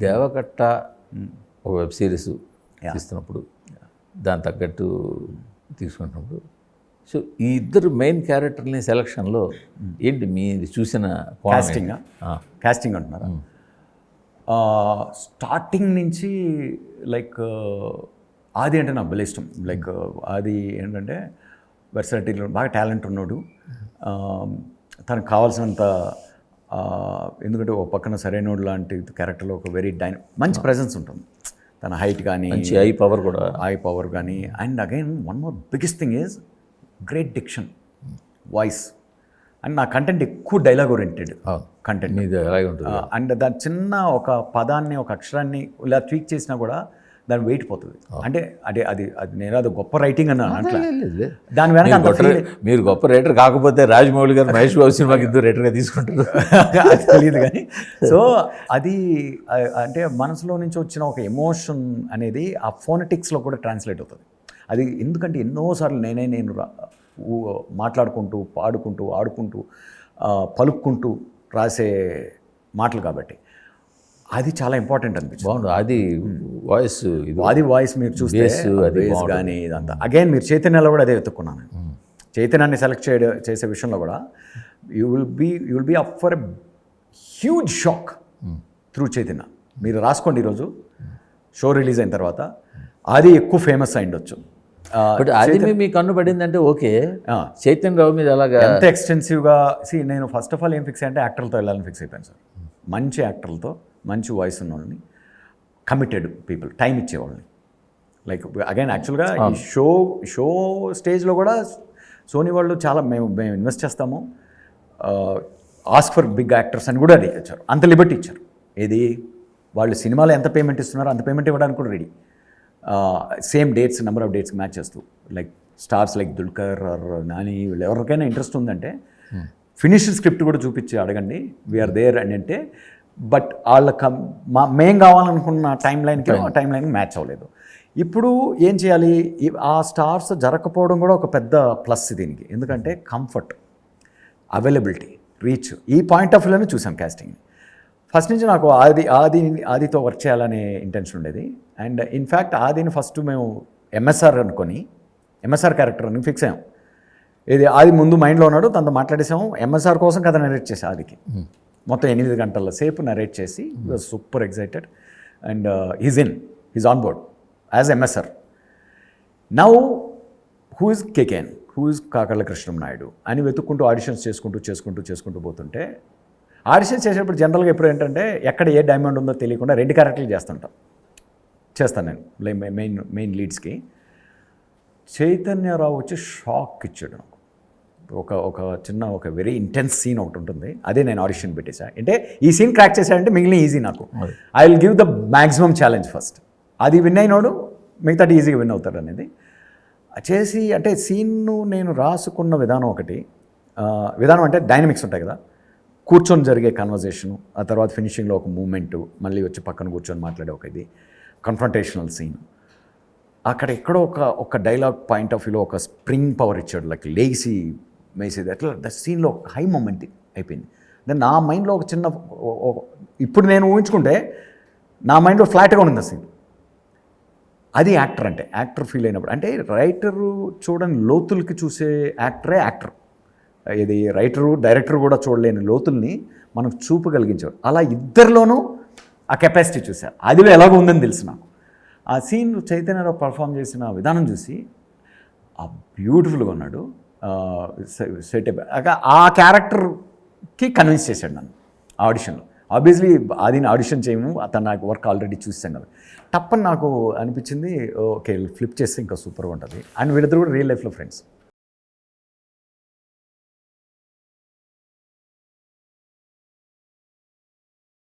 దేవకట్ట ఒక web series తీస్తున్నప్పుడు దాని తగ్గట్టు తీసుకుంటున్నప్పుడు సో ఈ ఇద్దరు మెయిన్ క్యారెక్టర్ని సెలక్షన్లో ఏంటి మీరు చూసిన కాస్టింగ్ అంటున్నారా? స్టార్టింగ్ నుంచి లైక్ ఆది అంటే నాకు భలే ఇష్టం. లైక్ ఆది ఏంటంటే వెర్సాటిటీలో బాగా టాలెంట్ ఉన్నాడు. తనకు కావాల్సినంత ఎందుకంటే ఒక పక్కన సరైనోడు లాంటి క్యారెక్టర్లో ఒక వెరీ మంచి ప్రెజెన్స్ ఉంటుంది. తన హైట్ కానీ మంచి ఐ పవర్ కానీ. And again one more biggest thing is great diction, voice. And నా కంటెంట్ ఎక్కువ డైలాగ్ ఓరియంటెడ్ కంటెంట్. అండ్ దాని చిన్న ఒక పదాన్ని ఒక అక్షరాన్ని ఇలా ట్వీక్ చేసినా కూడా దాని వెయిట్ పోతుంది. అంటే అది అది అది నేను అది గొప్ప రైటింగ్ అన్నాను అట్లా. దాని వెనక మీరు గొప్ప రైటర్ కాకపోతే రాజమౌళి గారు మహేష్ బాబు సినిమాకి ఇద్దరు రైటర్గా తీసుకుంటారు అది తెలియదు కానీ. సో అది అంటే మనసులో నుంచి వచ్చిన ఒక ఎమోషన్ అనేది ఆ ఫోనెటిక్స్లో కూడా ట్రాన్స్లేట్ అవుతుంది. అది ఎందుకంటే ఎన్నోసార్లు నేను మాట్లాడుకుంటూ పాడుకుంటూ ఆడుకుంటూ పలుక్కుంటూ రాసే మాటలు కాబట్టి అది చాలా ఇంపార్టెంట్ అనిపించింది. బాగుంది అది వాయిస్. అది వాయిస్ మీరు చూస్తే బేస్ కానీ ఇదంతా. అగైన్ మీరు చైతన్యలో కూడా అదే వెతుక్కున్నాను. చైతన్యాన్ని సెలెక్ట్ చేసే విషయంలో కూడా you will be up for a huge shock through Chaitanya. మీరు రాసుకోండి ఈరోజు షో రిలీజ్ అయిన తర్వాత అది ఎక్కువ ఫేమస్ అయిండొచ్చు. బట్ అది మీ కన్ను పడిందంటే ఓకే. చైతన్య రావు మీద అలాగా ఎంత ఎక్స్టెన్సివ్గా నేను ఫస్ట్ ఆఫ్ ఆల్ ఏం ఫిక్స్ అయ్యంటే యాక్టర్లతో వెళ్ళాలని ఫిక్స్ అయిపోయాను సార్. మంచి యాక్టర్లతో మంచి వాయిస్ ఉన్న వాళ్ళని, కమిటెడ్ పీపుల్, టైం ఇచ్చేవాళ్ళని. లైక్ అగైన్ యాక్చువల్గా ఈ షో స్టేజ్లో కూడా సోనీ వాళ్ళు చాలా మేము ఇన్వెస్ట్ చేస్తాము, ఆస్క్ ఫర్ బిగ్ యాక్టర్స్ అని కూడా రెడీ ఇచ్చారు. అంత లిబర్టీ ఇచ్చారు. ఏది వాళ్ళు సినిమాలో ఎంత పేమెంట్ ఇస్తున్నారో అంత పేమెంట్ ఇవ్వడానికి కూడా ready. Same dates, number of dates match చేస్తూ. Like stars like Dulquer or Nani వీళ్ళు ఎవరికైనా ఇంట్రెస్ట్ ఉందంటే ఫినిష్డ్ స్క్రిప్ట్ కూడా చూపించి అడగండి, వీఆర్ దేర్ అని అంటే. బట్ వాళ్ళకి మేం కావాలనుకున్న టైం లైన్కి మ్యాచ్ అవ్వలేదు. ఇప్పుడు ఏం చేయాలి? ఆ స్టార్స్ జరగకపోవడం కూడా ఒక పెద్ద ప్లస్ దీనికి. ఎందుకంటే కంఫర్ట్, అవైలబిలిటీ, రీచ్, ఈ పాయింట్ ఆఫ్ వ్యూలోనే చూసాం కాస్టింగ్ని. ఫస్ట్ నుంచి నాకు ఆదితో వర్క్ చేయాలనే ఇంటెన్షన్ ఉండేది. అండ్ ఇన్ఫ్యాక్ట్ ఆదిని ఫస్ట్ మేము ఎంఎస్ఆర్ అనుకొని ఎంఎస్ఆర్ క్యారెక్టర్ అని ఫిక్స్ అయ్యాం. ఇది ఆది ముందు మైండ్లో ఉన్నాడు, తనతో మాట్లాడేసాము. ఎంఎస్ఆర్ కోసం కథ నరేట్ చేసి ఆదికి మొత్తం 8 గంటల సేపు నరేట్ చేసి was super excited. And he's on board as MSR. Now who is KKN, who is Kakarla Krishnam Naidu అని వెతుక్కుంటూ ఆడిషన్స్ చేసుకుంటూ పోతుంటే, ఆడిషన్స్ చేసేటప్పుడు జనరల్గా ఎప్పుడు ఏంటంటే ఎక్కడ ఏ డైమండ్ ఉందో తెలియకుండా 2 క్యారెక్టర్లు చేస్తాను నేను మెయిన్ లీడ్స్కి. చైతన్యరావు వచ్చి షాక్ ఇచ్చాడు నాకు. ఒక వెరీ ఇంటెన్స్ సీన్ ఒకటి ఉంటుంది, అదే నేను ఆడిషన్ పెట్టేసా. అంటే ఈ సీన్ క్రాక్ చేశాడంటే మిగిలిన ఈజీ నాకు. I will give the maximum challenge first. అది విన్ అయినోడు మిగతాది ఈజీగా విన్ అవుతాడు అనేది చేసి. అంటే సీన్ను నేను రాసుకున్న విధానం ఒకటి. విధానం అంటే డైనమిక్స్ ఉంటాయి కదా, కూర్చొని జరిగే కన్వర్జేషను, ఆ తర్వాత ఫినిషింగ్లో ఒక మూమెంటు, మళ్ళీ వచ్చి పక్కన కూర్చొని మాట్లాడే ఒక ఇది కన్ఫ్రంటేషనల్ సీన్. అక్కడ ఎక్కడో ఒక డైలాగ్ పాయింట్ ఆఫ్ వ్యూలో ఒక స్ప్రింగ్ పవర్ ఇచ్చాడు, లైక్ లేసి మేసేది అట్లా. ద సీన్లో ఒక హై మూమెంట్ అయిపోయింది. దెన్ నా మైండ్లో ఒక చిన్న ఇప్పుడు నేను ఊహించుకుంటే నా మైండ్లో ఫ్లాట్గా ఉంది ఆ సీన్. అది యాక్టర్ అంటే, యాక్టర్ ఫీల్ అయినప్పుడు. అంటే రైటరు చూడని లోతులకి చూసే యాక్టర్. ఇది రైటరు డైరెక్టర్ కూడా చూడలేని లోతుల్ని మనకు చూపగలిగించాడు. అలా ఇద్దరిలోనూ ఆ కెపాసిటీ చూశారు. అదిలో ఎలాగో ఉందని తెలుసు నాకు. ఆ సీన్ చైతన్యరావు పర్ఫామ్ చేసిన విధానం చూసి బ్యూటిఫుల్గా ఉన్నాడు. సెట్ ఆ క్యారెక్టర్కి కన్విన్స్ చేశాడు నన్ను ఆడిషన్లో. ఆబ్వియస్లీ ఆదిని ఆడిషన్ చేయము, అతను నాకు వర్క్ ఆల్రెడీ చూసాను కదా. తప్పని నాకు అనిపించింది, ఓకే ఫ్లిప్ చేస్తే ఇంకా సూపర్గా ఉంటుంది. అండ్ వీళ్ళిద్దరు కూడా రియల్ లైఫ్లో ఫ్రెండ్స్.